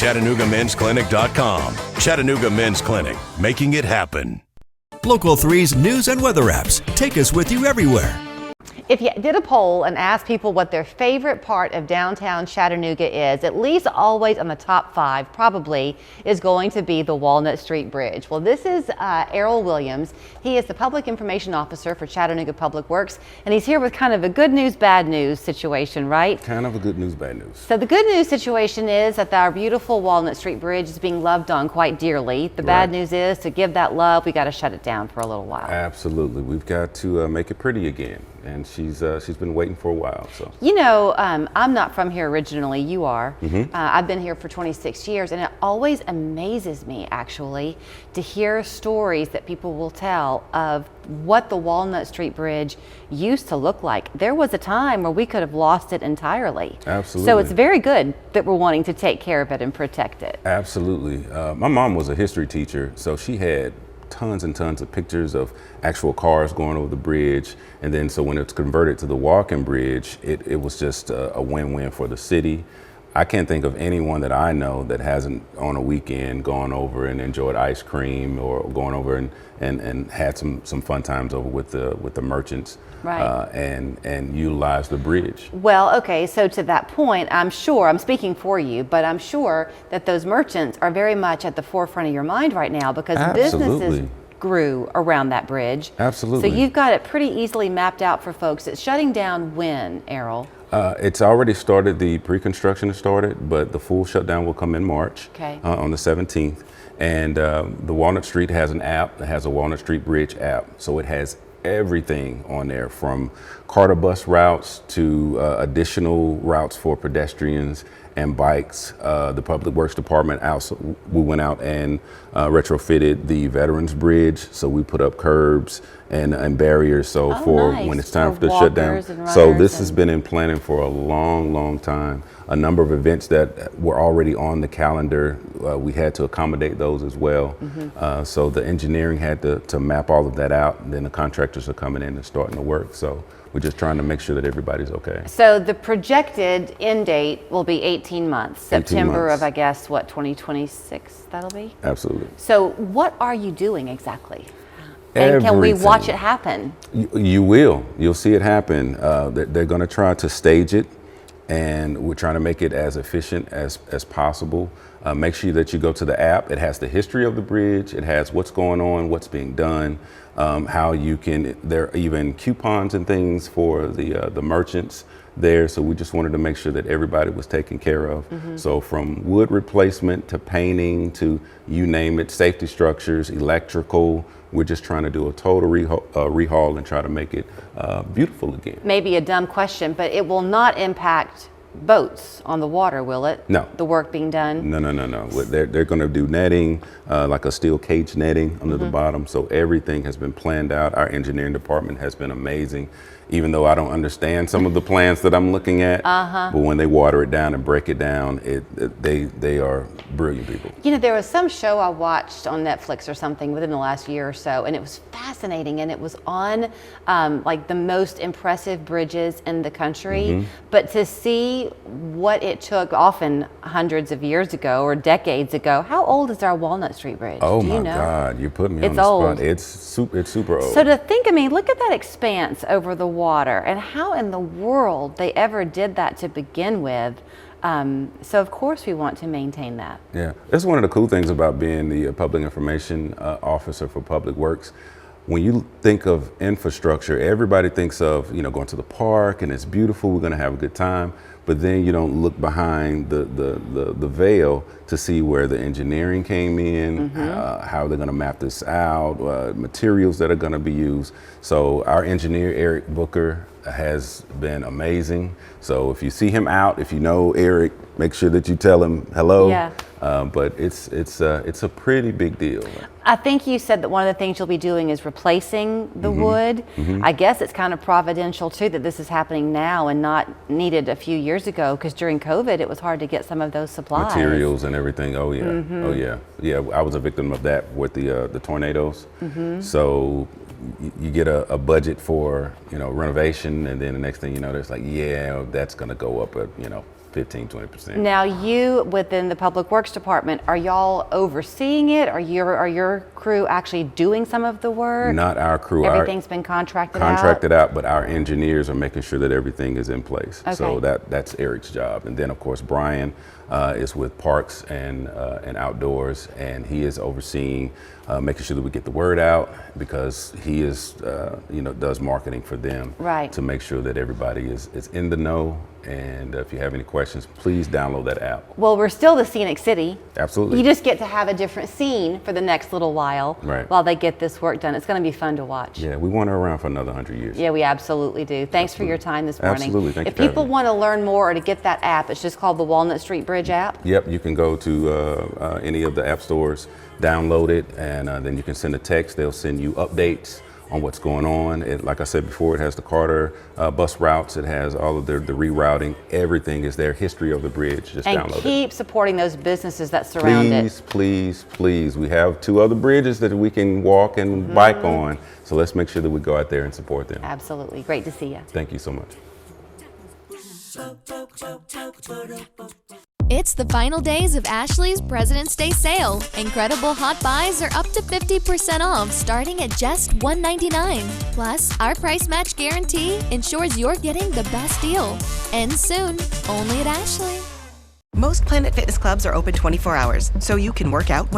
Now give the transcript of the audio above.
ChattanoogaMen'sClinic.com. Chattanooga Men's Clinic, making it happen. Local 3's news and weather apps take us with you everywhere. If you did a poll and asked people what their favorite part of downtown Chattanooga is, at least always on the top 5 probably is going to be the Walnut Street Bridge. Well, this is Errol Williams. He is the Public Information Officer for Chattanooga Public Works, and he's here with kind of a good news, bad news situation, right? Kind of a good news, bad news. So the good news situation is that our beautiful Walnut Street Bridge is being loved on quite dearly. The bad news is, to give that love, we got to shut it down for a little while. Absolutely. We've got to make it pretty again. And she's been waiting for a while. So you know, I'm not from here originally. You are. I've been here for 26 years, and it always amazes me, actually, to hear stories that people will tell of what the Walnut Street Bridge used to look like. There was a time where we could have lost it entirely. Absolutely. So it's very good that we're wanting to take care of it and protect it. Absolutely. My mom was a history teacher, so she had tons and tons of pictures of actual cars going over the bridge. And then so when it's converted to the walking bridge, it was just a win-win for the city. I can't think of anyone that I know that hasn't on a weekend gone over and enjoyed ice cream, or going over and had some fun times over with the merchants, right. And utilize the bridge. Well, okay, so to that point, I'm sure, I'm speaking for you, but I'm sure that those merchants are very much at the forefront of your mind right now, because businesses grew around that bridge. Absolutely. So you've got it pretty easily mapped out for folks. It's shutting down when, Errol? It's already started. The pre-construction has started, but the full shutdown will come in March, on the 17th. And the Walnut Street has an app. It has a Walnut Street Bridge app. So it has everything on there, from Carter bus routes to additional routes for pedestrians and bikes. The Public Works Department also, we went out and retrofitted the Veterans Bridge, so we put up curbs and barriers, so nice. When it's time for the shutdown. So this has been in planning for a long time. A number of events that were already on the calendar, we had to accommodate those as well. So the engineering had to map all of that out, and then the contractors are coming in and starting to work. So we're just trying to make sure that everybody's okay. So the projected end date will be 18 months, September of, I guess, what, 2026 that'll be? Absolutely. So what are you doing exactly? And can we watch it happen? You will. You'll see it happen. They're going to try to stage it, and we're trying to make it as efficient as possible. Make sure that you go to the app. It has the history of the bridge. It has what's going on, what's being done, how you can, there are even coupons and things for the merchants there. So we just wanted to make sure that everybody was taken care of. So from wood replacement to painting to you name it, safety structures, electrical, we're just trying to do a total rehaul and try to make it beautiful again. Maybe a dumb question, but it will not impact boats on the water, will it? No. The work being done? No. They're going to do netting, like a steel cage netting under the bottom. So everything has been planned out. Our engineering department has been amazing, even though I don't understand some of the plans that I'm looking at. But when they water it down and break it down, they are brilliant people. You know, there was some show I watched on Netflix or something within the last year or so, and it was fascinating, and it was on like the most impressive bridges in the country. But to see what it took, often hundreds of years ago or decades ago. How old is our Walnut Street Bridge? Oh Do you my know? God, you're putting me on It's the old. spot. It's super old. So to think, I mean, look at that expanse over the water, and how in the world they ever did that to begin with. So of course we want to maintain that. Yeah, that's one of the cool things about being the public information officer for Public Works. When you think of infrastructure, everybody thinks of, you know, going to the park and it's beautiful, we're going to have a good time. But then you don't look behind the veil to see where the engineering came in, how they're going to map this out, materials that are going to be used. So our engineer, Eric Booker, has been amazing. So if you see him out, if you know Eric, make sure that you tell him hello. Yeah. But it's a pretty big deal. I think you said that one of the things you'll be doing is replacing the wood. I guess it's kind of providential too that this is happening now and not needed a few years ago, because during COVID it was hard to get some of those supplies. Materials and everything. Oh yeah. Oh yeah. Yeah. I was a victim of that with the tornadoes. So you get a budget for, you know, renovation, and then the next thing you know, there's like, yeah, that's going to go up at, you know, 15-20%. Now, you within the Public Works Department, are y'all overseeing it? Are your crew actually doing some of the work? Not our crew. Everything's been contracted out, but our engineers are making sure that everything is in place. Okay. So that's Eric's job. And then of course Brian is with Parks and Outdoors, and he is overseeing making sure that we get the word out, because he is does marketing for them, right, to make sure that everybody is in the know. And if you have any questions, please download that app. Well, we're still the scenic city. Absolutely. You just get to have a different scene for the next little while, right, while they get this work done. It's going to be fun to watch. Yeah, we want her around for another 100 years. Yeah, we absolutely do. Thanks for your time this morning. Absolutely. Thank you if for having people me. want to learn more or to get that app, it's just called the Walnut Street Bridge app? Yep, you can go to any of the app stores, download it, and then you can send a text. They'll send you updates on what's going on. Like I said before, it has the Carter bus routes. It has all of the rerouting. Everything is there. History of the bridge. Just download it. And keep supporting those businesses that surround it. Please, please, please. We have 2 other bridges that we can walk and bike on. So let's make sure that we go out there and support them. Absolutely. Great to see you. Thank you so much. It's the final days of Ashley's President's Day sale. Incredible hot buys are up to 50% off, starting at just $199. Plus, our price match guarantee ensures you're getting the best deal. Ends soon, only at Ashley. Most Planet Fitness clubs are open 24 hours, so you can work out